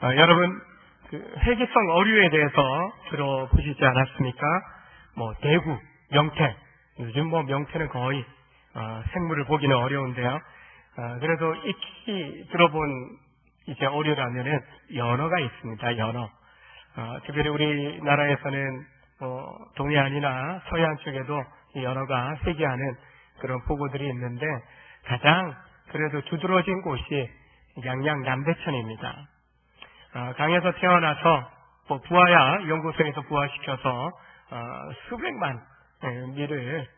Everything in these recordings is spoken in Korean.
여러분, 회계성 어류에 대해서 들어보시지 않았습니까? 대구, 명태. 요즘 명태는 거의, 생물을 보기는 어려운데요. 그래도 익히 들어본 이제 어류라면은 연어가 있습니다. 연어. 특별히 우리나라에서는 동해안이나 서해안 쪽에도 이 연어가 회귀하는 그런 보고들이 있는데 가장 그래도 두드러진 곳이 양양 남대천입니다. 강에서 태어나서 부화야 연구소에서 부화시켜서 수백만 미를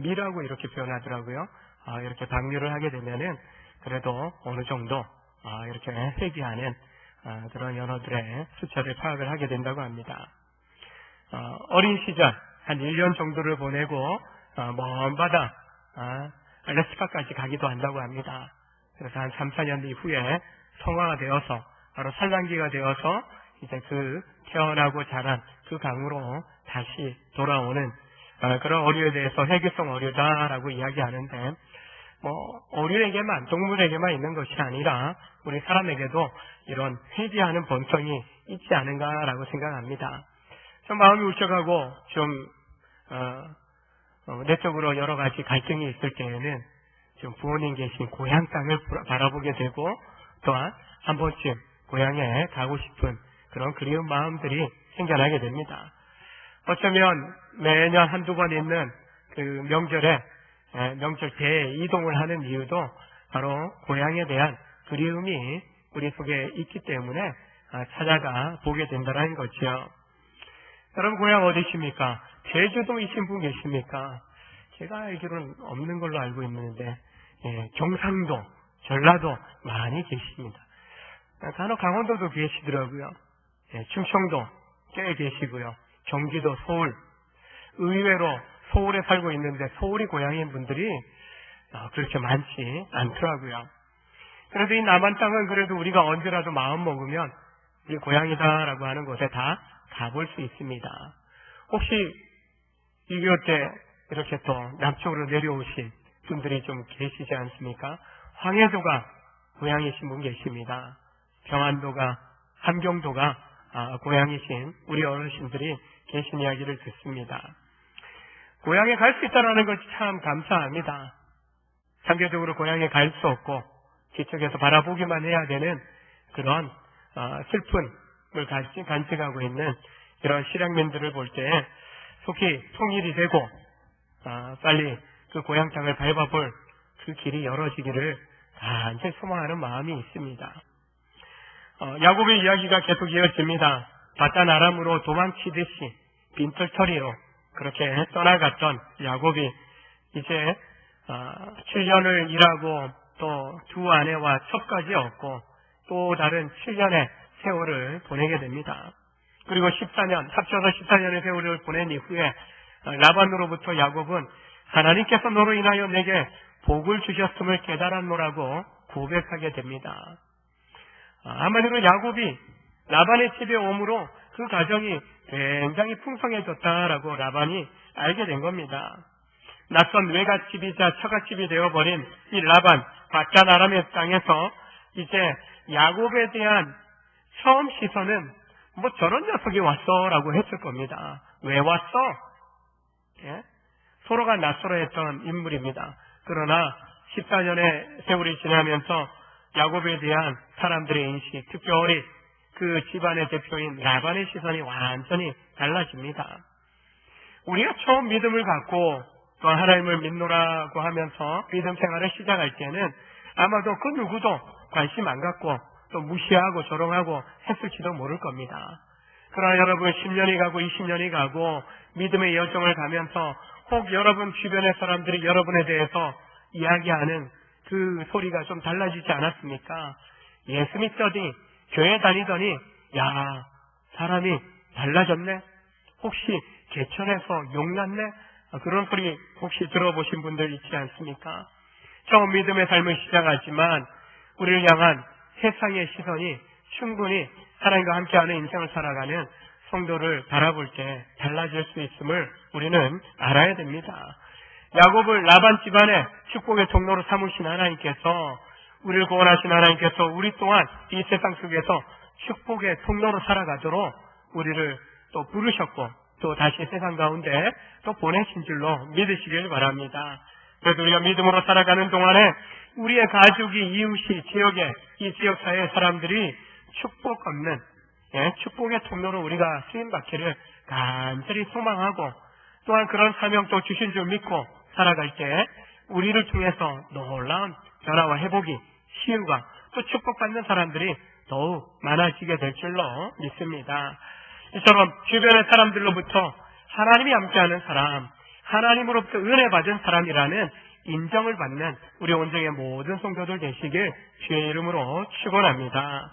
미라고 이렇게 표현하더라고요. 이렇게 방류를 하게 되면은 그래도 어느 정도 이렇게 회귀하는 그런 연어들의 숫자를 파악을 하게 된다고 합니다. 어린 시절 한 1년 정도를 보내고 먼 바다 알래스카까지 가기도 한다고 합니다. 그래서 한 3, 4년 이후에 성화가 되어서 바로 산란기가 되어서 이제 태어나고 자란 그 강으로 다시 돌아오는 그런 어류에 대해서 회귀성 어류다라고 이야기하는데 어류에게만, 동물에게만 있는 것이 아니라 우리 사람에게도 이런 회귀하는 본성이 있지 않은가라고 생각합니다. 좀 마음이 울적하고 좀 내적으로 여러 가지 갈등이 있을 때에는 좀 부모님 계신 고향 땅을 바라보게 되고 또한 한 번쯤 고향에 가고 싶은 그런 그리운 마음들이 생겨나게 됩니다. 어쩌면 매년 한두 번 있는 그 명절 대이동을 하는 이유도 바로 고향에 대한 그리움이 우리 속에 있기 때문에 찾아가 보게 된다는 거죠. 여러분 고향 어디십니까? 제주도이신 분 계십니까? 제가 알기로는 없는 걸로 알고 있는데 경상도, 전라도 많이 계십니다. 간혹 강원도도 계시더라고요. 충청도 꽤 계시고요. 경기도, 서울, 의외로 서울에 살고 있는데 서울이 고향인 분들이 그렇게 많지 않더라고요. 그래도 이 남한 땅은 그래도 우리가 언제라도 마음 먹으면 우리 고향이다라고 하는 곳에 다 가볼 수 있습니다. 혹시 6.25 때 이렇게 또 남쪽으로 내려오신 분들이 좀 계시지 않습니까? 황해도가 고향이신 분 계십니다. 평안도가, 함경도가 고향이신 우리 어르신들이 계신 이야기를 듣습니다. 고향에 갈 수 있다는 것이 참 감사합니다. 상대적으로 고향에 갈 수 없고 뒤쪽에서 바라보기만 해야 되는 그런 슬픔을 간직하고 있는 이런 실향민들을 볼 때 속히 통일이 되고 빨리 그 고향 땅을 밟아볼 그 길이 열어지기를 간절히 소망하는 마음이 있습니다. 야곱의 이야기가 계속 이어집니다. 바단 아람으로 도망치듯이 빈털터리로 그렇게 떠나갔던 야곱이 이제 7년을 일하고 또 두 아내와 첩까지 얻고 또 다른 7년의 세월을 보내게 됩니다. 그리고 14년, 합쳐서 14년의 세월을 보낸 이후에 라반으로부터 야곱은 하나님께서 너로 인하여 내게 복을 주셨음을 깨달았노라고 고백하게 됩니다. 한마디로 야곱이 라반의 집에 오므로 그 가정이 굉장히 풍성해졌다라고 라반이 알게 된 겁니다. 낯선 외갓집이자 처갓집이 되어버린 이 라반, 바단 아람의 땅에서 이제 야곱에 대한 처음 시선은 저런 녀석이 왔어 라고 했을 겁니다. 왜 왔어? 서로가 낯설어 했던 인물입니다. 그러나 14년의 세월이 지나면서 야곱에 대한 사람들의 인식, 특별히 그 집안의 대표인 라반의 시선이 완전히 달라집니다. 우리가 처음 믿음을 갖고 또 하나님을 믿노라고 하면서 믿음 생활을 시작할 때는 아마도 그 누구도 관심 안 갖고 또 무시하고 조롱하고 했을지도 모를 겁니다. 그러나 여러분 10년이 가고 20년이 가고 믿음의 여정을 가면서 혹 여러분 주변의 사람들이 여러분에 대해서 이야기하는 그 소리가 좀 달라지지 않았습니까? 예수 믿더니 교회 다니더니 야 사람이 달라졌네? 혹시 개천에서 용났네? 그런 소리 혹시 들어보신 분들 있지 않습니까? 처음 믿음의 삶을 시작하지만 우리를 향한 세상의 시선이 충분히 하나님과 함께하는 인생을 살아가는 성도를 바라볼 때 달라질 수 있음을 우리는 알아야 됩니다. 야곱을 라반 집안의 축복의 통로로 삼으신 하나님께서 우리를 구원하신 하나님께서 우리 또한 이 세상 속에서 축복의 통로로 살아가도록 우리를 또 부르셨고 또 다시 세상 가운데 또 보내신 줄로 믿으시길 바랍니다. 그래서 우리가 믿음으로 살아가는 동안에 우리의 가족이, 이웃이, 이 지역사회의 사람들이 축복 없는 축복의 통로로 우리가 쓰임받기를 간절히 소망하고 또한 그런 사명 또 주신 줄 믿고 살아갈 때 우리를 통해서 놀라운 변화와 회복이, 치유가 또 축복받는 사람들이 더욱 많아지게 될 줄로 믿습니다. 이처럼 주변의 사람들로부터 하나님이 함께하는 사람, 하나님으로부터 은혜 받은 사람이라는 인정을 받는 우리 온정의 모든 성도들 되시길 주의 이름으로 축원합니다.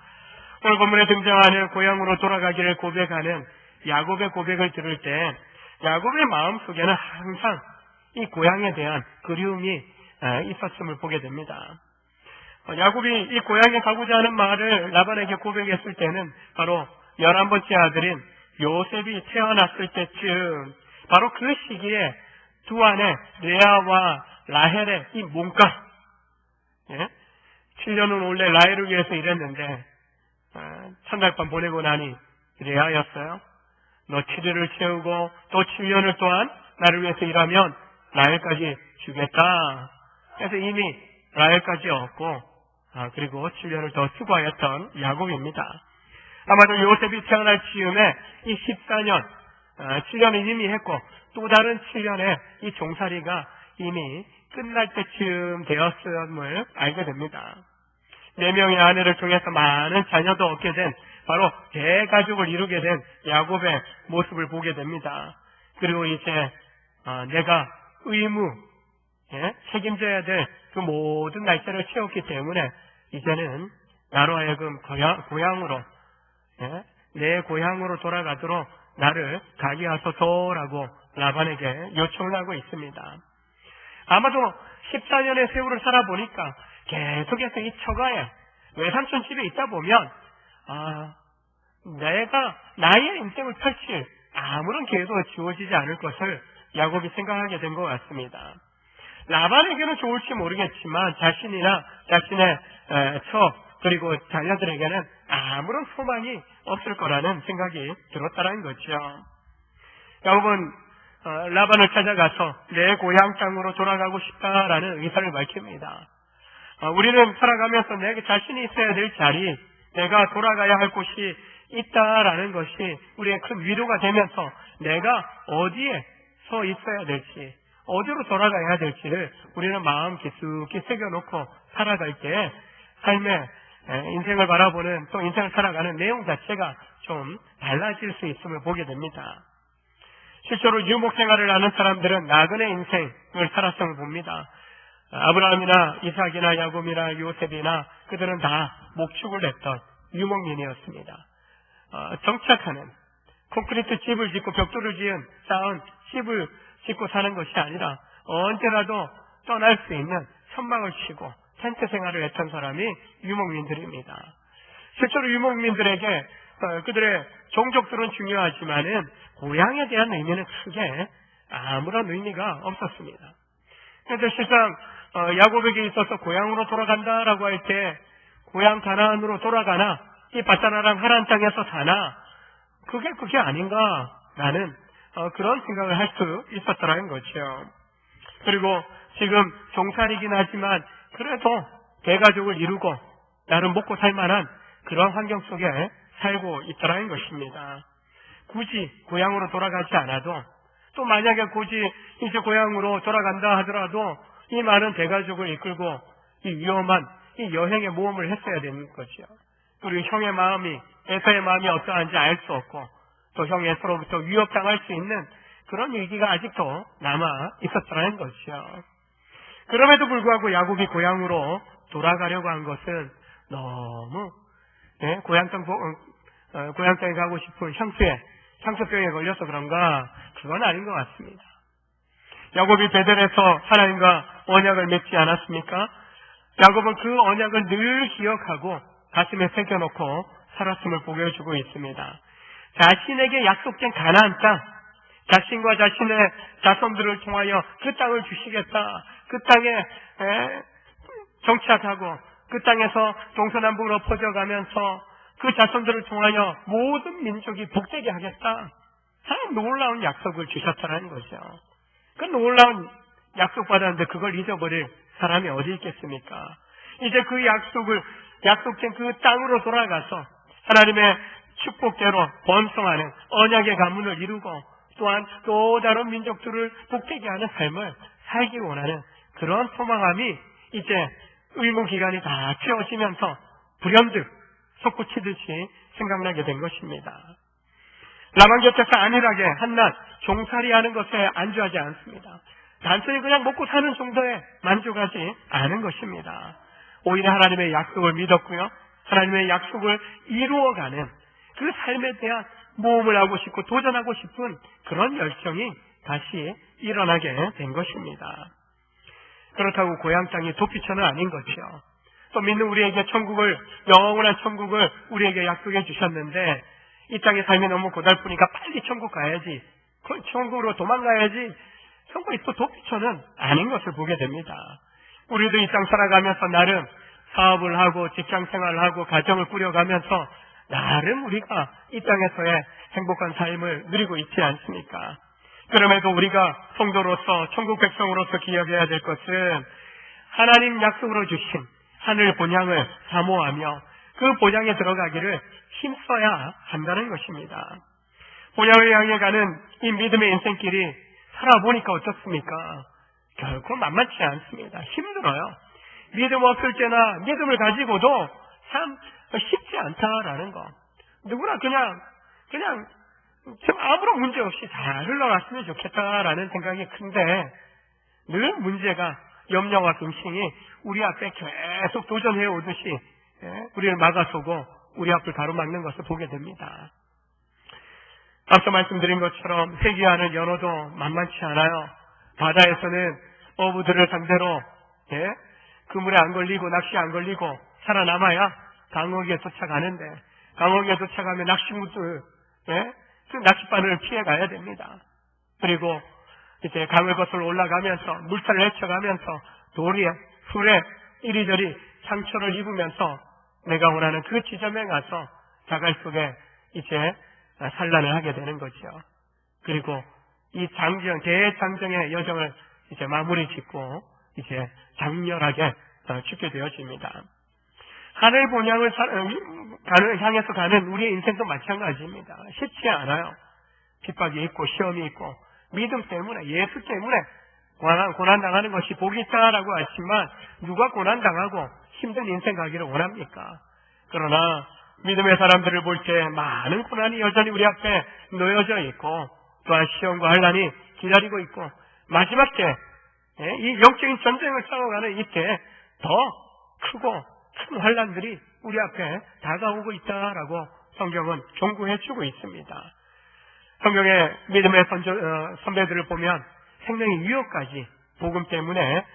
오늘 본문에 등장하는 고향으로 돌아가기를 고백하는 야곱의 고백을 들을 때 야곱의 마음속에는 항상 이 고향에 대한 그리움이 있었음을 보게 됩니다. 야곱이 이 고향에 가고자 하는 말을 라반에게 고백했을 때는 바로 11번째 아들인 요셉이 태어났을 때쯤, 바로 그 시기에 두 아내 레아와 라헬의 이 몸값, 7년은 원래 라헬을 위해서 일했는데 첫날밤 보내고 나니 레아였어요. 너 7일을 채우고 또 7년을 또한 나를 위해서 일하면 라헬까지 주겠다. 그래서 이미 라헬까지 얻고 그리고 7년을 더 수고하였던 야곱입니다. 아마도 요셉이 태어날 즈음에 이 14년, 7년은 이미 했고 또 다른 7년의 이 종살이가 이미 끝날 때쯤 되었음을 알게 됩니다. 4명의 아내를 통해서 많은 자녀도 얻게 된, 바로 대가족을 이루게 된 야곱의 모습을 보게 됩니다. 그리고 이제 내가 책임져야 될 그 모든 날짜를 채웠기 때문에 이제는 나로 하여금 고향으로, 내 고향으로 돌아가도록 나를 가게 하소서라고 라반에게 요청을 하고 있습니다. 아마도 14년의 세월을 살아보니까 계속해서 이 처가에 외삼촌 집에 있다 보면 내가 나의 인생을 펼칠 아무런 기회도 주어지지 않을 것을 야곱이 생각하게 된 것 같습니다. 라반에게는 좋을지 모르겠지만 자신이나 자신의 처 그리고 자녀들에게는 아무런 소망이 없을 거라는 생각이 들었다는 거죠. 야곱은 라반을 찾아가서 내 고향 땅으로 돌아가고 싶다라는 의사를 밝힙니다. 우리는 살아가면서 내게 자신이 있어야 될 자리, 내가 돌아가야 할 곳이 있다라는 것이 우리의 큰 위로가 되면서 내가 어디에 서 있어야 될지, 어디로 돌아가야 될지를 우리는 마음 깊숙이 새겨놓고 살아갈 때 삶의 인생을 바라보는, 또 인생을 살아가는 내용 자체가 좀 달라질 수 있음을 보게 됩니다. 실제로 유목 생활을 하는 사람들은 나그네 인생을 살았음을 봅니다. 아브라함이나 이삭이나 야곱이나 요셉이나 그들은 다 목축을 냈던 유목민이었습니다. 정착하는, 콘크리트 집을 짓고 벽돌을 쌓은 집을 짓고 사는 것이 아니라 언제라도 떠날 수 있는 천막을 치고 텐트 생활을 했던 사람이 유목민들입니다. 실제로 유목민들에게 그들의 종족들은 중요하지만은 고향에 대한 의미는 크게 아무런 의미가 없었습니다. 그래서 실상 야곱에게 있어서 고향으로 돌아간다라고 할 때 고향 가나안으로 돌아가나 이 바사나랑 하란 땅에서 사나 그게 아닌가라는 그런 생각을 할 수 있었더라는 거죠. 그리고 지금 종살이긴 하지만 그래도 대가족을 이루고 나름 먹고 살만한 그런 환경 속에 살고 있더라는 것입니다. 굳이 고향으로 돌아가지 않아도, 또 만약에 굳이 이제 고향으로 돌아간다 하더라도 이 많은 대가족을 이끌고 이 위험한 이 여행의 모험을 했어야 되는 거죠. 그리고 형의 마음이, 에서의 마음이 어떠한지 알 수 없고 또 형 에서로부터 위협당할 수 있는 그런 위기가 아직도 남아 있었더라는 거죠. 그럼에도 불구하고 야곱이 고향으로 돌아가려고 한 것은 너무 고향땅에 가고 싶은 향수병에 걸려서 그런가? 그건 아닌 것 같습니다. 야곱이 베델에서 하나님과 언약을 맺지 않았습니까? 야곱은 그 언약을 늘 기억하고 가슴에 새겨놓고 살았음을 보여주고 있습니다. 자신에게 약속된 가나안 땅, 자신과 자신의 자손들을 통하여 그 땅을 주시겠다, 그 땅에 정착하고 그 땅에서 동서남북으로 퍼져가면서 그 자손들을 통하여 모든 민족이 복되게 하겠다. 참 놀라운 약속을 주셨다는 거죠. 그 놀라운 약속 받았는데 그걸 잊어버릴 사람이 어디 있겠습니까? 이제 그 약속된 그 땅으로 돌아가서 하나님의 축복대로 번성하는 언약의 가문을 이루고 또한 또 다른 민족들을 복되게 하는 삶을 살기 원하는 그런 소망함이 이제 의무기간이 다 채워지면서 불현듯 솟구치듯이 생각나게 된 것입니다. 라반 곁에서 안일하게 한낱 종살이하는 것에 안주하지 않습니다. 단순히 그냥 먹고 사는 정도에 만족하지 않은 것입니다. 오히려 하나님의 약속을 믿었고요. 하나님의 약속을 이루어가는 그 삶에 대한 모험을 하고 싶고 도전하고 싶은 그런 열정이 다시 일어나게 된 것입니다. 그렇다고 고향 땅이 도피처는 아닌 거죠. 또 믿는 우리에게 영원한 천국을 우리에게 약속해 주셨는데 이 땅의 삶이 너무 고달프니까 빨리 천국 가야지, 천국으로 도망가야지, 천국이 또 도피처는 아닌 것을 보게 됩니다. 우리도 이 땅 살아가면서 나름 사업을 하고 직장 생활을 하고 가정을 꾸려가면서 나름 우리가 이 땅에서의 행복한 삶을 누리고 있지 않습니까? 그럼에도 우리가 성도로서 천국 백성으로서 기억해야 될 것은 하나님 약속으로 주신 하늘 본향을 사모하며 그 본향에 들어가기를 힘써야 한다는 것입니다. 본향을 향해 가는 이 믿음의 인생길이 살아보니까 어떻습니까? 결코 만만치 않습니다. 힘들어요. 믿음 없을 때나 믿음을 가지고도 참 쉽지 않다라는 거. 누구나 그냥 좀 아무런 문제 없이 잘 흘러갔으면 좋겠다라는 생각이 큰데 늘 문제가 염려와 근심이 우리 앞에 계속 도전해 오듯이 우리를 막아서고 우리 앞을 가로막는 것을 보게 됩니다. 앞서 말씀드린 것처럼 회귀하는 연어도 만만치 않아요. 바다에서는 어부들을 상대로 그물에 안 걸리고 낚시에 안 걸리고 살아남아야 강어기에 도착하는데 강어기에 도착하면 낚시꾼들 그 낚싯바늘을 피해 가야 됩니다. 그리고 이제 강을 거슬러 올라가면서 물살을 헤쳐가면서 돌에 풀에 이리저리 상처를 입으면서 내가 원하는 그 지점에 가서 자갈 속에 이제 산란을 하게 되는 거죠. 그리고 이 대장정의 여정을 이제 마무리 짓고 이제 장렬하게 죽게 되어집니다. 하늘 본향을 향해서 가는 우리의 인생도 마찬가지입니다. 쉽지 않아요. 핍박이 있고 시험이 있고 믿음 때문에 예수 때문에 고난당하는 것이 복이 있다라고 하지만 누가 고난당하고 힘든 인생 가기를 원합니까? 그러나 믿음의 사람들을 볼 때 많은 고난이 여전히 우리 앞에 놓여져 있고 또한 시험과 환난이 기다리고 있고 마지막 때 이 영적인 전쟁을 싸워가는 이때 더 크고 큰 환난들이 우리 앞에 다가오고 있다라고 성경은 경고해주고 있습니다. 성경의 믿음의 선배들을 보면 생명의 위협까지 복음 때문에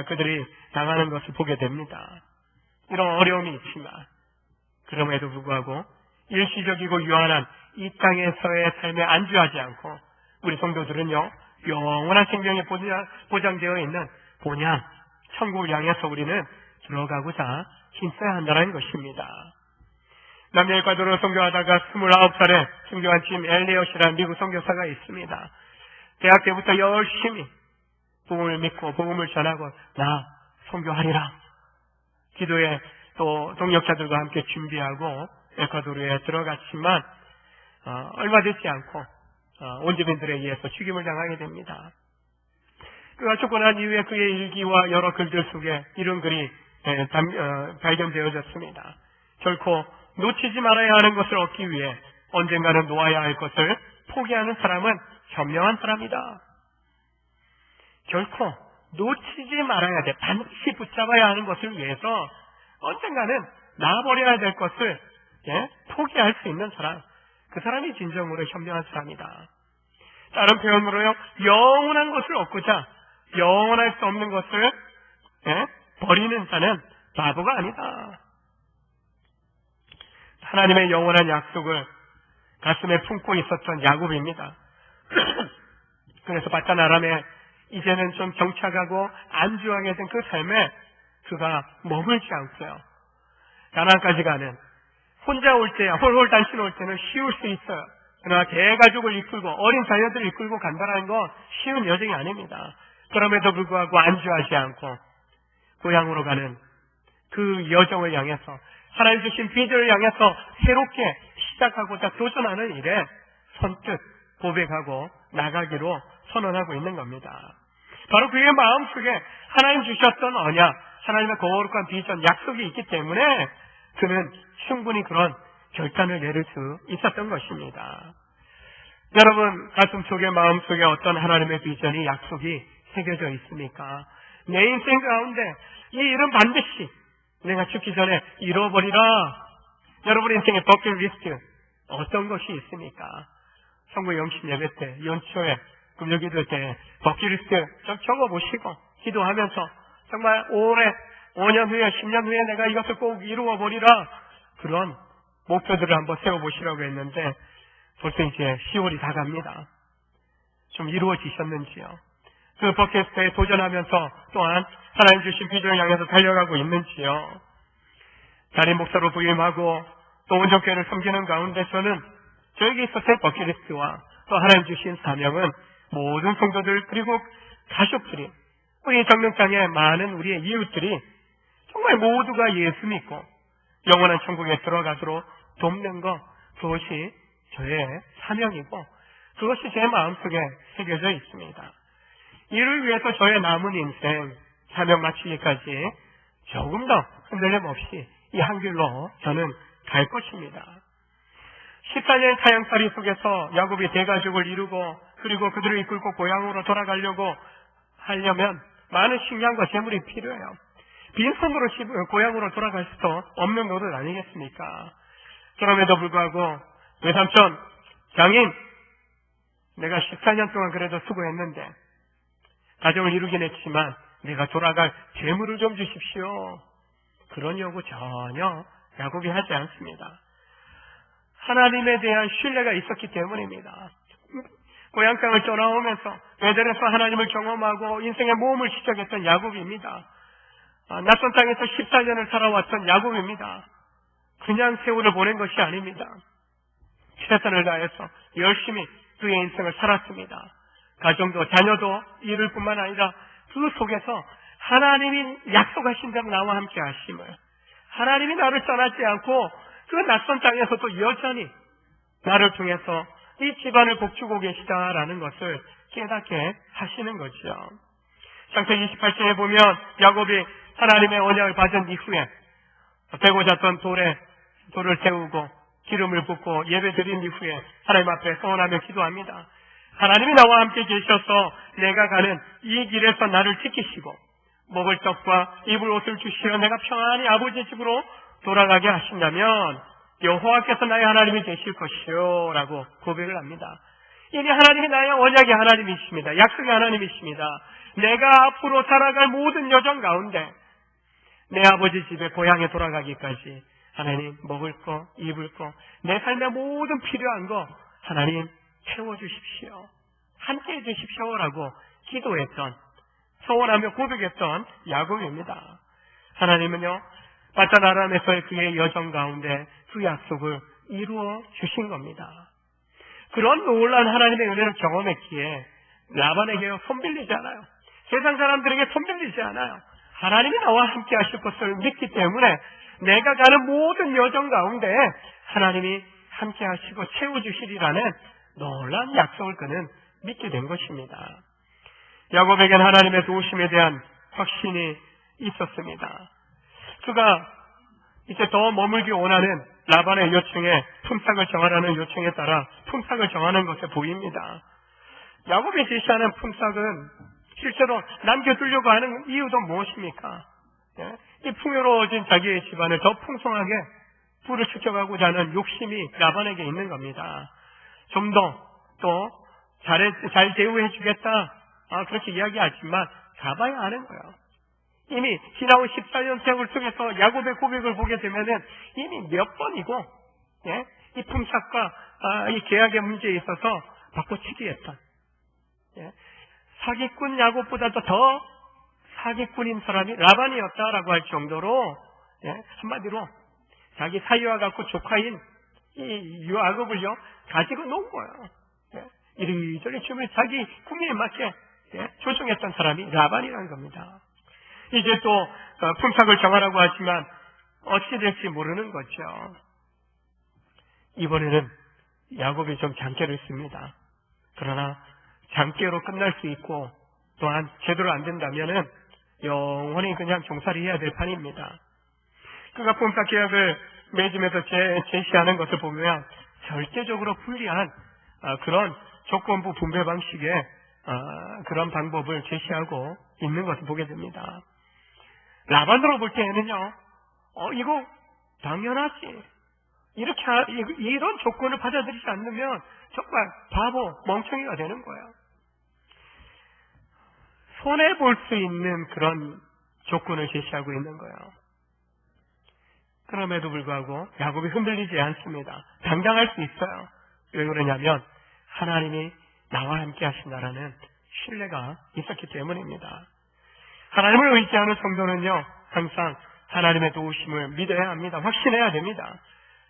그들이 당하는 것을 보게 됩니다. 이런 어려움이 있지만 그럼에도 불구하고 일시적이고 유한한 이 땅에서의 삶에 안주하지 않고 우리 성도들은요 영원한 생명이 보장되어 있는 본향 천국을 향해서 우리는 들어가고자 힘써야 한다는 것입니다. 남녀일과도로 선교하다가 29살에 순교한 짐 엘리엇이라는 미국 선교사가 있습니다. 대학 때부터 열심히 복음을 믿고 복음을 전하고 나 선교하리라 기도에 또 동역자들과 함께 준비하고 에콰도르에 들어갔지만 얼마 되지 않고 원주민들에 의해서 죽임을 당하게 됩니다. 그가 죽고 난 이후에 그의 일기와 여러 글들 속에 이런 글이 발견되어졌습니다. 결코 놓치지 말아야 하는 것을 얻기 위해 언젠가는 놓아야 할 것을 포기하는 사람은 현명한 사람이다. 결코 놓치지 말아야 돼. 반드시 붙잡아야 하는 것을 위해서 언젠가는 놔버려야 될 것을 포기할 수 있는 사람, 그 사람이 진정으로 현명한 사람이다. 다른 표현으로요, 영원한 것을 얻고자 영원할 수 없는 것을 버리는 자는 바보가 아니다. 하나님의 영원한 약속을 가슴에 품고 있었던 야곱입니다. 그래서 바단 아람에 이제는 좀 정착하고 안주하게 된 그 삶에 그가 머물지 않고요. 가나안까지 가는 혼자 올 때야, 홀홀단신 올 때는 쉬울 수 있어요. 그러나 대가족을 이끌고 어린 자녀들을 이끌고 간다는 건 쉬운 여정이 아닙니다. 그럼에도 불구하고 안주하지 않고 고향으로 가는 그 여정을 향해서 하나님 주신 비전을 향해서 새롭게 시작하고자 도전하는 일에 선뜻 고백하고 나가기로 선언하고 있는 겁니다. 바로 그의 마음속에 하나님 주셨던 언약, 하나님의 거룩한 비전, 약속이 있기 때문에 그는 충분히 그런 결단을 내릴 수 있었던 것입니다. 여러분 가슴 속에 마음 속에 어떤 하나님의 비전이 약속이 새겨져 있습니까? 내 인생 가운데 이 일은 반드시 내가 죽기 전에 이뤄버리라. 여러분 인생의 버킷리스트 어떤 것이 있습니까? 성부 영신 예배 때, 연초에 금요기도 때 버킷리스트 좀 적어보시고 기도하면서 정말 올해 5년 후에 10년 후에 내가 이것을 꼭 이루어버리라, 그런 목표들을 한번 세워보시라고 했는데 벌써 이제 10월이 다 갑니다. 좀 이루어지셨는지요? 그 버킷리스트에 도전하면서 또한 하나님 주신 비전을 향해서 달려가고 있는지요? 담임 목사로 부임하고 또 온전교회를 섬기는 가운데 저는 저에게 있어서의 버킷리스트와 또 하나님 주신 사명은 모든 성도들 그리고 가족들이, 우리 정명장의 많은 우리의 이웃들이 정말 모두가 예수 믿고 영원한 천국에 들어가도록 돕는 것, 그것이 저의 사명이고 그것이 제 마음속에 새겨져 있습니다. 이를 위해서 저의 남은 인생 사명 마치기까지 조금 더 흔들림 없이 이 한 길로 저는 갈 것입니다. 14년 타향살이 속에서 야곱이 대가족을 이루고 그리고 그들을 이끌고 고향으로 돌아가려고 하려면 많은 식량과 재물이 필요해요. 빈손으로 고향으로 돌아갈 수도 없는 노릇 아니겠습니까? 그럼에도 불구하고 외삼촌, 장인, 내가 14년 동안 그래도 수고했는데 가정을 이루긴 했지만 내가 돌아갈 재물을 좀 주십시오. 그런 요구 전혀 야곱이 하지 않습니다. 하나님에 대한 신뢰가 있었기 때문입니다. 고향 땅을 떠나오면서 베델에서 하나님을 경험하고 인생의 모험을 시작했던 야곱입니다. 낯선 땅에서 14년을 살아왔던 야곱입니다. 그냥 세월을 보낸 것이 아닙니다. 최선을 다해서 열심히 그의 인생을 살았습니다. 가정도 자녀도 이룰 뿐만 아니라 그 속에서 하나님이 약속하신 대로 나와 함께 하심을, 하나님이 나를 떠나지 않고 그 낯선 땅에서도 여전히 나를 통해서 이 집안을 복주고 계시다라는 것을 깨닫게 하시는 거죠. 창세기 28장에 보면 야곱이 하나님의 언약을 받은 이후에 베고 잤던 돌을 세우고 기름을 붓고 예배드린 이후에 하나님 앞에 서원하며 기도합니다. 하나님이 나와 함께 계셔서 내가 가는 이 길에서 나를 지키시고 먹을 떡과 입을 옷을 주시어 내가 평안히 아버지 집으로 돌아가게 하신다면 여호와께서 나의 하나님이 되실 것이요 라고 고백을 합니다. 이미 하나님이 나의 언약의 하나님이십니다. 약속의 하나님이십니다. 내가 앞으로 살아갈 모든 여정 가운데 내 아버지 집에 고향에 돌아가기까지 하나님 먹을 거, 입을 거, 내 삶의 모든 필요한 거 하나님 채워주십시오. 함께해 주십시오라고 기도했던, 소원하며 고백했던 야곱입니다. 하나님은요, 바단-아람에서의 그의 여정 가운데 그 약속을 이루어 주신 겁니다. 그런 놀라운 하나님의 은혜를 경험했기에 라반에게 손빌리지 않아요. 세상 사람들에게 손빌리지 않아요. 하나님이 나와 함께 하실 것을 믿기 때문에 내가 가는 모든 여정 가운데 하나님이 함께 하시고 채워주시리라는 놀라운 약속을 그는 믿게 된 것입니다. 야곱에게는 하나님의 도우심에 대한 확신이 있었습니다. 그가 이제 더 머물기 원하는 라반의 요청에, 품삯을 정하라는 요청에 따라 품삯을 정하는 것에 보입니다. 야곱이 제시하는 품삯은 실제로 남겨두려고 하는 이유도 무엇입니까? 이 풍요로워진 자기의 집안을 더 풍성하게 부르축적하고자 하는 욕심이 라반에게 있는 겁니다. 좀 더 또 잘 대우해주겠다, 그렇게 이야기하지만 가봐야 하는 거예요. 이미 지나온 14년 세월 속에서 야곱의 고백을 보게 되면은 이미 몇 번이고, 이 품삯과 이 계약의 문제에 있어서 바꿔치기했던, 사기꾼 야곱보다도 더 사기꾼인 사람이 라반이었다라고 할 정도로, 한마디로 자기 사위와 같고 조카인 이 야곱을요 가지고 논 거예요. 이리저리 주면 자기 궁리에 맞게 조종했던 사람이 라반이라는 겁니다. 이제 또 품삯을 정하라고 하지만 어찌 될지 모르는 거죠. 이번에는 야곱이 좀 장깨를 씁니다. 그러나 장깨로 끝날 수 있고 또한 제대로 안 된다면은 영원히 그냥 종살이 해야 될 판입니다. 그가 품삯 계약을 맺으면서 제시하는 것을 보면 절대적으로 불리한 그런 조건부 분배 방식의 그런 방법을 제시하고 있는 것을 보게 됩니다. 라반으로 볼 때에는요, 이거 당연하지. 이런 조건을 받아들이지 않으면 정말 바보, 멍청이가 되는 거예요. 손해볼 수 있는 그런 조건을 제시하고 있는 거예요. 그럼에도 불구하고 야곱이 흔들리지 않습니다. 당장할 수 있어요. 왜 그러냐면 하나님이 나와 함께 하신다라는 신뢰가 있었기 때문입니다. 하나님을 의지하는 성도는요, 항상 하나님의 도우심을 믿어야 합니다. 확신해야 됩니다.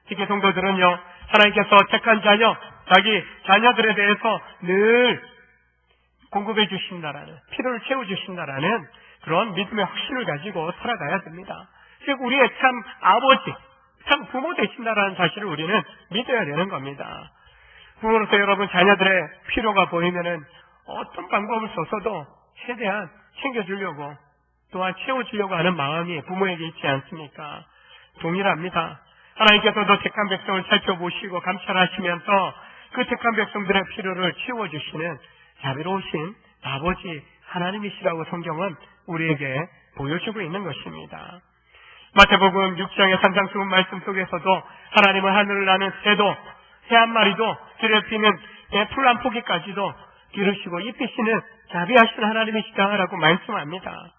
특히 성도들은요, 하나님께서 택한 자녀, 자기 자녀들에 대해서 늘 공급해 주신다라는, 필요를 채워 주신다라는 그런 믿음의 확신을 가지고 살아가야 됩니다. 즉 우리의 참 아버지, 참 부모 되신다라는 사실을 우리는 믿어야 되는 겁니다. 부모로서 여러분 자녀들의 필요가 보이면은 어떤 방법을 써서도 최대한 챙겨주려고 또한 채워주려고 하는 마음이 부모에게 있지 않습니까? 동일합니다. 하나님께서도 택한 백성을 살펴보시고 감찰하시면서 그 택한 백성들의 필요를 채워주시는 자비로우신 아버지 하나님이시라고 성경은 우리에게 보여주고 있는 것입니다. 마태복음 6장의 산상수훈 말씀 속에서도 하나님은 하늘을 나는 새도 새 한 마리도 들에 피는 풀 한 포기까지도 기르시고 입히시는 자비하신 하나님이시다라고 말씀합니다.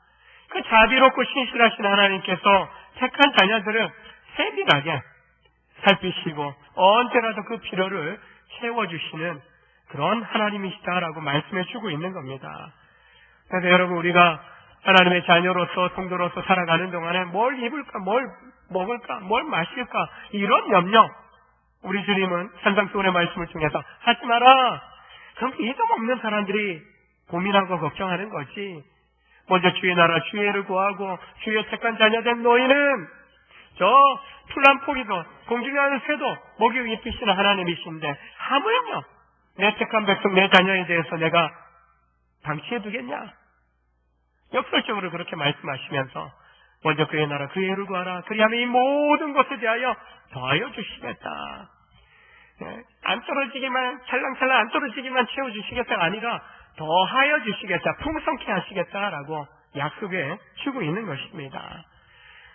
그 자비롭고 신실하신 하나님께서 택한 자녀들을 세밀하게 살피시고 언제라도 그 필요를 채워주시는 그런 하나님이시다라고 말씀해주고 있는 겁니다. 그래서 여러분 우리가 하나님의 자녀로서 성도로서 살아가는 동안에 뭘 입을까, 뭘 먹을까, 뭘 마실까 이런 염려 우리 주님은 산상수훈의 말씀을 통해서 하지 마라. 그럼 이도 없는 사람들이 고민하고 걱정하는 거지. 먼저 주의 나라 주의를 구하고 주의 택한 자녀된 너희는 저 풀 한 포기도 공중에 하는 새도 먹이고 입히시는 하나님이신데 하물며 내 택한 백성 내 자녀에 대해서 내가 방치해두겠냐? 역설적으로 그렇게 말씀하시면서 먼저 그의 나라 그의 의를 구하라. 그리하면 이 모든 것에 대하여 더하여 주시겠다. 안 떨어지기만 찰랑찰랑 안 떨어지기만 채워주시겠다가 아니라 더하여 주시겠다. 풍성케 하시겠다라고 약속해 주고 있는 것입니다.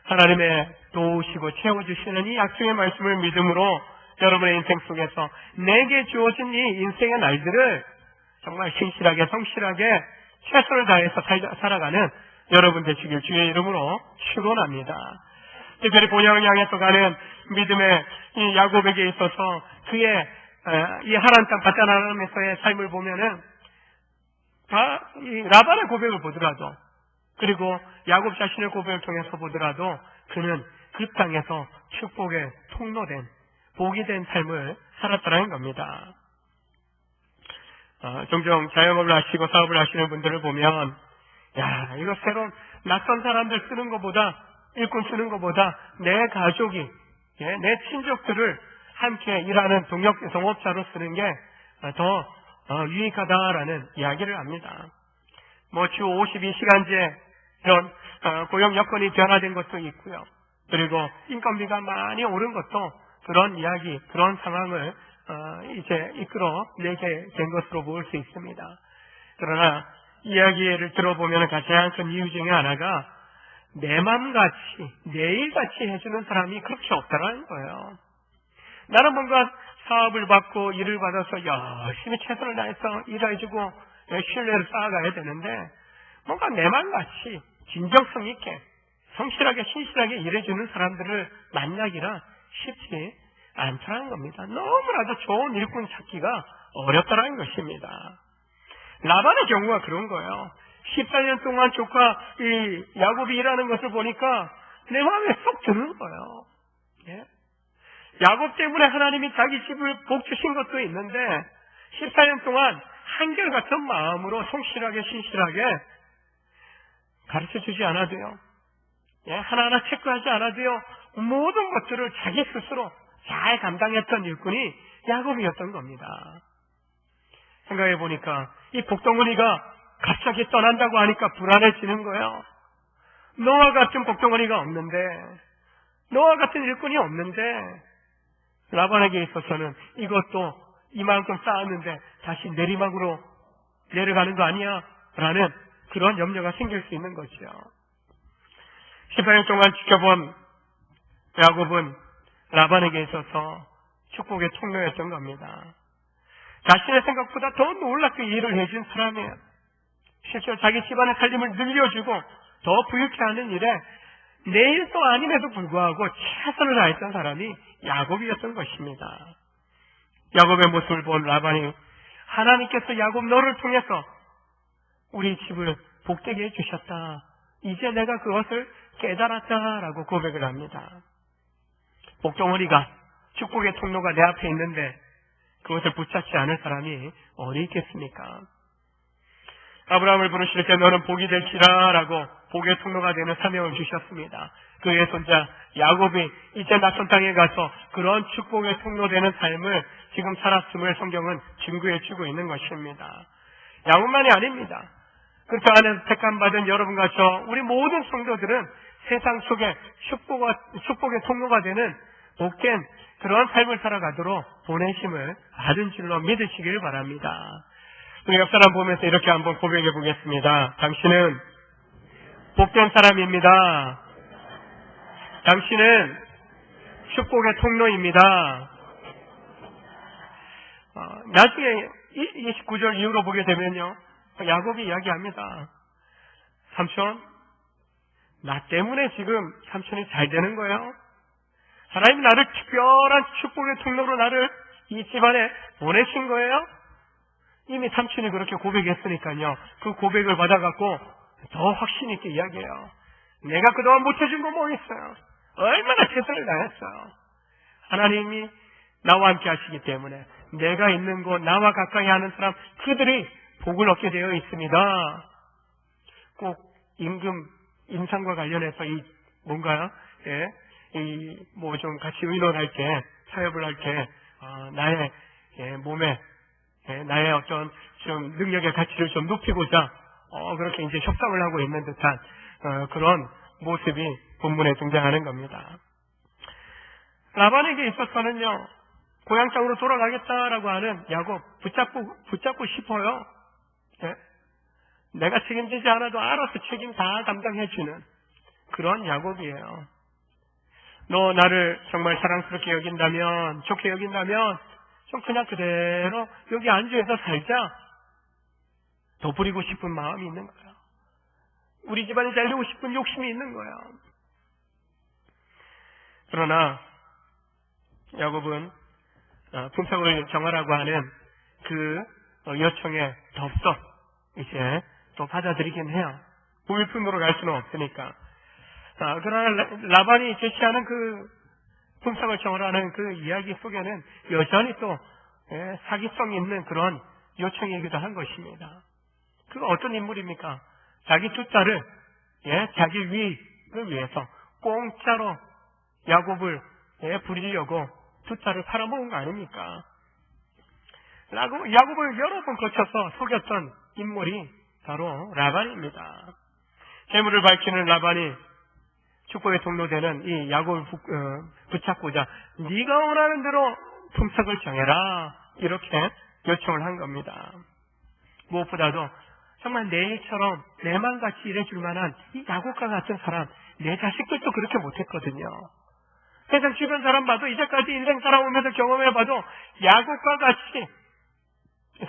하나님의 도우시고 채워주시는 이 약속의 말씀을 믿음으로 여러분의 인생 속에서 내게 주어진 이 인생의 날들을 정말 신실하게 성실하게 최선을 다해서 살아가는 여러분 되시길 주의 이름으로 축원합니다. 특별히 본향을 향해서 가는 믿음의 이 야곱에게 있어서 그의 이 하란 땅 바다나람에서의 삶을 보면은 다 이 라반의 고백을 보더라도 그리고 야곱 자신의 고백을 통해서 보더라도 그는 그 땅에서 축복의 통로된 복이 된 삶을 살았다는 겁니다. 종종 자영업을 하시고 사업을 하시는 분들을 보면 야 이거 새로운 낯선 사람들 쓰는 것보다 일꾼 쓰는 것보다 내 가족이 내 친족들을 함께 일하는 동업자로 쓰는 게 더 유익하다라는 이야기를 합니다. 주 52시간제 이런 고용 여건이 변화된 것도 있고요. 그리고 인건비가 많이 오른 것도 그런 이야기, 그런 상황을 이제 이끌어내게 된 것으로 볼 수 있습니다. 그러나 이야기를 들어보면 가장 큰 이유 중에 하나가 내 맘같이, 내 일같이 해주는 사람이 그렇게 없다는 거예요. 나는 뭔가 사업을 받고 일을 받아서 열심히 최선을 다해서 일해주고 신뢰를 쌓아가야 되는데 뭔가 내 맘같이 진정성 있게 성실하게 신실하게 일해주는 사람들을 만나기가 쉽지 않다는 겁니다. 너무나도 좋은 일꾼 찾기가 어렵다는 것입니다. 라반의 경우가 그런 거예요. 14년 동안 조카 이 야곱이 일하는 것을 보니까 내 마음에 쏙 드는 거예요. 예? 야곱 때문에 하나님이 자기 집을 복 주신 것도 있는데 14년 동안 한결같은 마음으로 성실하게 신실하게 가르쳐주지 않아도요. 예? 하나하나 체크하지 않아도요. 모든 것들을 자기 스스로 잘 감당했던 일꾼이 야곱이었던 겁니다. 생각해 보니까 이 복덩어리가 갑자기 떠난다고 하니까 불안해지는 거예요. 노아 같은 복덩어리가 없는데, 노아 같은 일꾼이 없는데 라반에게 있어서는 이것도 이만큼 쌓았는데 다시 내리막으로 내려가는 거 아니야? 라는 그런 염려가 생길 수 있는 거죠. 18년 동안 지켜본 야곱은 라반에게 있어서 축복의 통로였던 겁니다. 자신의 생각보다 더 놀랍게 일을 해준 사람이에요. 실제로 자기 집안의 살림을 늘려주고 더 부유케 하는 일에 내일도 아님에도 불구하고 최선을 다했던 사람이 야곱이었던 것입니다. 야곱의 모습을 본 라반이 하나님께서 야곱 너를 통해서 우리 집을 복되게 해주셨다. 이제 내가 그것을 깨달았다라고 고백을 합니다. 복덩어리가 축복의 통로가 내 앞에 있는데 그것을 붙잡지 않을 사람이 어디 있겠습니까? 아브라함을 부르실 때 너는 복이 될지라 라고 복의 통로가 되는 사명을 주셨습니다. 그의 손자 야곱이 이제 낯선 땅에 가서 그런 축복의 통로 되는 삶을 지금 살았음을 성경은 증거해 주고 있는 것입니다. 야곱만이 아닙니다. 그렇죠. 안에서 택함받은 여러분과 저 우리 모든 성도들은 세상 속에 축복의 통로가 되는 복된 그런 삶을 살아가도록 보내심을 받은 줄로 믿으시길 바랍니다. 우리 옆 사람 보면서 이렇게 한번 고백해 보겠습니다. 당신은 복된 사람입니다. 당신은 축복의 통로입니다. 나중에 29절 이후로 보게 되면요, 야곱이 이야기합니다. 삼촌, 나 때문에 지금 삼촌이 잘 되는 거예요. 하나님이 나를 특별한 축복의 통로로 나를 이 집안에 보내신 거예요. 이미 삼촌이 그렇게 고백했으니까요. 그 고백을 받아갖고 더 확신 있게 이야기해요. 내가 그동안 못해준 거 뭐 있어요? 얼마나 최선을 다했어요. 하나님이 나와 함께 하시기 때문에 내가 있는 곳, 나와 가까이 하는 사람, 그들이 복을 얻게 되어 있습니다. 꼭 임상과 관련해서 뭔가요? 예, 뭐 좀 같이 의논할 때, 타협을 할 때, 나의 몸에, 나의 어떤 좀 능력의 가치를 좀 높이고자, 그렇게 이제 협상을 하고 있는 듯한, 그런 모습이 본문에 등장하는 겁니다. 라반에게 있어서는요, 고향 땅으로 돌아가겠다라고 하는 야곱 붙잡고 싶어요. 예? 내가 책임지지 않아도 알아서 책임 다 감당해주는 그런 야곱이에요. 너 나를 정말 사랑스럽게 여긴다면, 좋게 여긴다면 좀 그냥 그대로 여기 안주해서 살자. 더 부리고 싶은 마음이 있는 거예요. 우리 집안이 잘 되고 싶은 욕심이 있는 거예요. 그러나 야곱은 품삯을 정하라고 하는 그 요청에 덥석 이제 또 받아들이긴 해요. 부일품으로 갈 수는 없으니까. 그러나 라반이 제시하는 그 품삯을 정하라는 그 이야기 속에는 여전히 또 사기성 있는 그런 요청이기도 한 것입니다. 그가 어떤 인물입니까? 자기 두 딸을 자기 위를 위해서 공짜로 야곱을 부리려고 두 딸을 팔아먹은 거 아닙니까? 야곱을 여러 번 거쳐서 속였던 인물이 바로 라반입니다. 재물을 밝히는 라반이 축복의 통로되는 이 야곱을 붙잡고자 네가 원하는 대로 품삯을 정해라, 이렇게 요청을 한 겁니다. 무엇보다도 정말 내 일처럼 내만 같이 일해줄 만한 이 야곱과 같은 사람, 내 자식들도 그렇게 못했거든요. 세상 주변 사람 봐도, 이제까지 인생 살아오면서 경험해봐도 야곱과 같이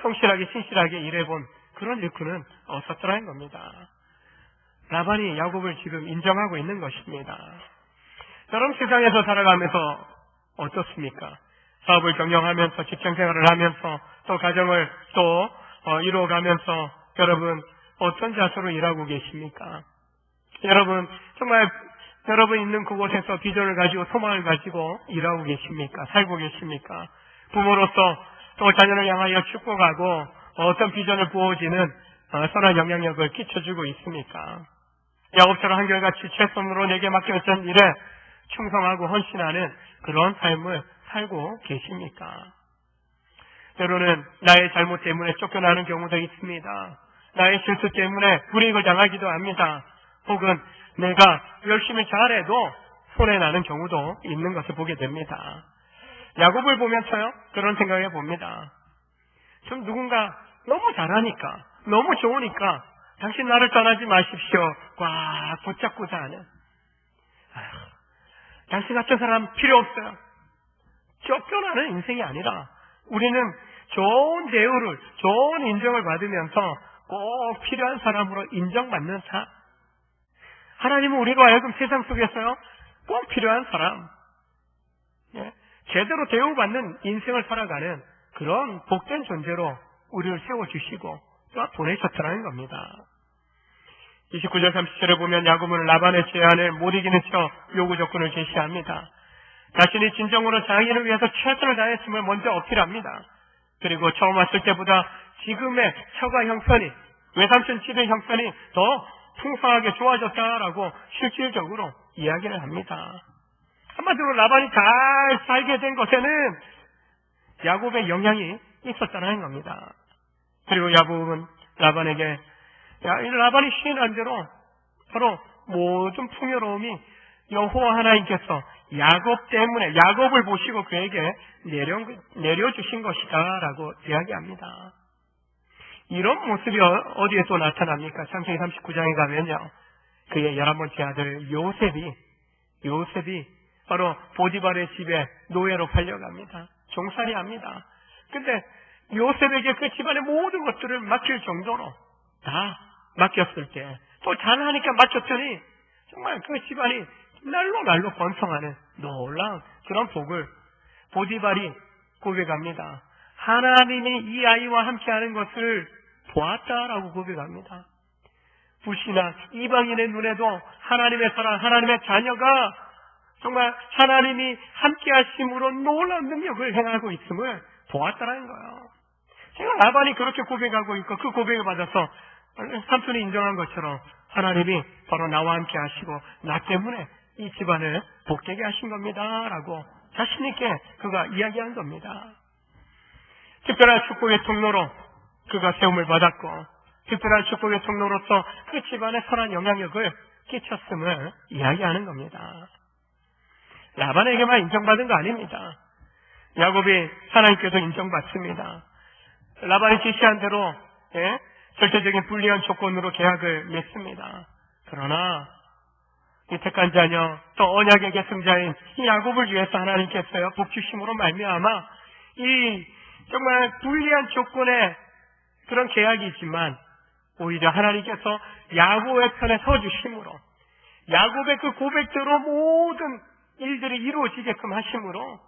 성실하게 신실하게 일해본 그런 일꾼은 없었더라는 겁니다. 라반이 야곱을 지금 인정하고 있는 것입니다. 여러분, 세상에서 살아가면서 어떻습니까? 사업을 경영하면서, 직장생활을 하면서, 또 가정을 또 이루어가면서 여러분 어떤 자세로 일하고 계십니까? 여러분 정말 여러분 있는 그곳에서 비전을 가지고 소망을 가지고 일하고 계십니까? 살고 계십니까? 부모로서 또 자녀를 향하여 축복하고 어떤 비전을 부어지는 선한 영향력을 끼쳐주고 있습니까? 야곱처럼 한결같이 최선으로 내게 맡겨진 일에 충성하고 헌신하는 그런 삶을 살고 계십니까? 때로는 나의 잘못 때문에 쫓겨나는 경우도 있습니다. 나의 실수 때문에 불이익을 당하기도 합니다. 혹은 내가 열심히 잘해도 손해나는 경우도 있는 것을 보게 됩니다. 야곱을 보면서요, 그런 생각을 봅니다. 좀 누군가 너무 잘하니까, 너무 좋으니까 당신 나를 떠나지 마십시오. 꽉 붙잡고자 하는. 당신 같은 사람 필요 없어요. 쫓겨나는 인생이 아니라 우리는 좋은 대우를, 좋은 인정을 받으면서 꼭 필요한 사람으로 인정받는 자. 하나님은 우리로 하여금 세상 속에서요, 꼭 필요한 사람, 제대로 대우받는 인생을 살아가는 그런 복된 존재로 우리를 세워주시고 또 보내셨다는 겁니다. 29절 30절에 보면 야곱은 라반의 제안을 못 이기는 척 요구 조건을 제시합니다. 자신이 진정으로 자기를 위해서 최선을 다했음을 먼저 어필합니다. 그리고 처음 왔을 때보다 지금의 처가 형편이, 외삼촌 집의 형편이 더 풍성하게 좋아졌다라고 실질적으로 이야기를 합니다. 한마디로 라반이 잘 살게 된 것에는 야곱의 영향이 있었다는 겁니다. 그리고 야곱은 라반에게, 라반이 시인한 대로 바로 모든 풍요로움이 여호와 하나님께서 야곱 때문에, 야곱을 보시고 그에게 내려주신 것이다 라고 이야기합니다. 이런 모습이 어디에 또 나타납니까? 창세기 39장에 가면요, 그의 11번째 아들 요셉이 바로 보디발의 집에 노예로 팔려갑니다. 종살이 합니다. 근데 요셉에게 그 집안의 모든 것들을 맡길 정도로 다 맡겼을 때, 또 잘하니까 맡겼더니 정말 그 집안이 날로 번성하는 놀라운 그런 복을 보디발이 고백합니다. 하나님이 이 아이와 함께하는 것을 보았다라고 고백합니다. 불신한 이방인의 눈에도 하나님의 사랑, 하나님의 자녀가 정말 하나님이 함께하심으로 놀라운 능력을 행하고 있음을 보았다라는 거예요. 제가 라반이 그렇게 고백하고 있고 그 고백을 받아서 삼손이 인정한 것처럼 하나님이 바로 나와 함께 하시고 나 때문에 이 집안을 복되게 하신 겁니다 라고 자신 있게 그가 이야기한 겁니다. 특별한 축복의 통로로 그가 세움을 받았고, 특별한 축복의 통로로서 그 집안에 선한 영향력을 끼쳤음을 이야기하는 겁니다. 라반에게만 인정받은 거 아닙니다. 야곱이 하나님께도 인정받습니다. 라반이 지시한 대로 절대적인 불리한 조건으로 계약을 맺습니다. 그러나 이 택한 자녀, 또 언약의 계승자인 이 야곱을 위해서 하나님께서요, 복 주심으로 말미암아 이 정말 불리한 조건의 그런 계약이지만 오히려 하나님께서 야곱의 편에 서주심으로, 야곱의 그 고백대로 모든 일들이 이루어지게끔 하심으로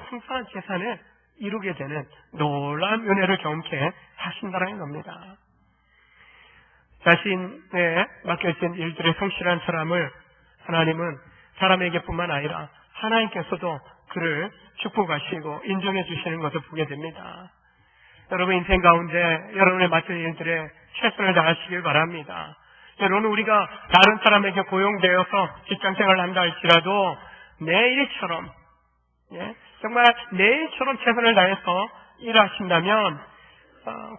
풍성한 재산을 이루게 되는 놀라운 은혜를 경험케 하신다는 겁니다. 자신의 맡겨진 일들에 성실한 사람을 하나님은 사람에게뿐만 아니라 하나님께서도 그를 축복하시고 인정해 주시는 것을 보게 됩니다. 여러분 인생 가운데 여러분의 맡은 일들에 최선을 다하시길 바랍니다. 여러분 우리가 다른 사람에게 고용되어서 직장생활을 한다 할지라도 내 일처럼, 정말 내 일처럼 최선을 다해서 일하신다면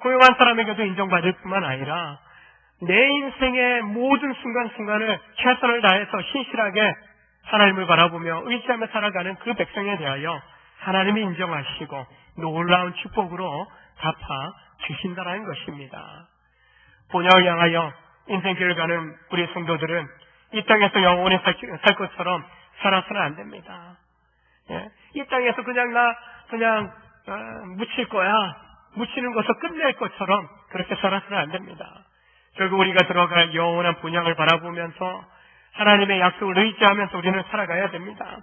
고용한 사람에게도 인정받을 뿐만 아니라 내 인생의 모든 순간순간을 최선을 다해서 신실하게 하나님을 바라보며 의지하며 살아가는 그 백성에 대하여 하나님이 인정하시고 놀라운 축복으로 갚아 주신다는 것입니다. 본향을 향하여 인생길을 가는 우리 성도들은 이 땅에서 영원히 살 것처럼 살아서는 안 됩니다. 이 땅에서 그냥 묻힐 거야, 묻히는 것을 끝낼 것처럼 그렇게 살아서는 안 됩니다. 결국 우리가 들어갈 영원한 본향을 바라보면서 하나님의 약속을 의지하면서 우리는 살아가야 됩니다.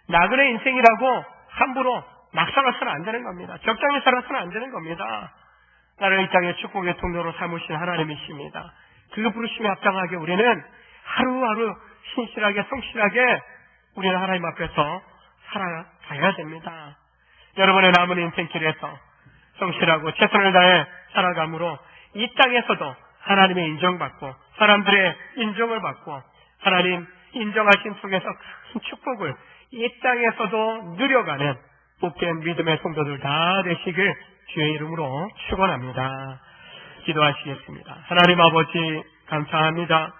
나그네 인생이라고 함부로 막 살아서는 안 되는 겁니다. 적당히 살아서는 안 되는 겁니다. 나를 이 땅의 축복의 통로로 삼으신 하나님이십니다. 그 부르심에 합당하게 우리는 하루하루 신실하게 성실하게 우리는 하나님 앞에서 살아가야 됩니다. 여러분의 남은 인생길에서 성실하고 최선을 다해 살아감으로 이 땅에서도 하나님의 인정받고 사람들의 인정을 받고 하나님 인정하신 속에서 큰 축복을 이 땅에서도 누려가는 복된 믿음의 성도들 다 되시길 주의 이름으로 축원합니다. 기도하시겠습니다. 하나님 아버지 감사합니다.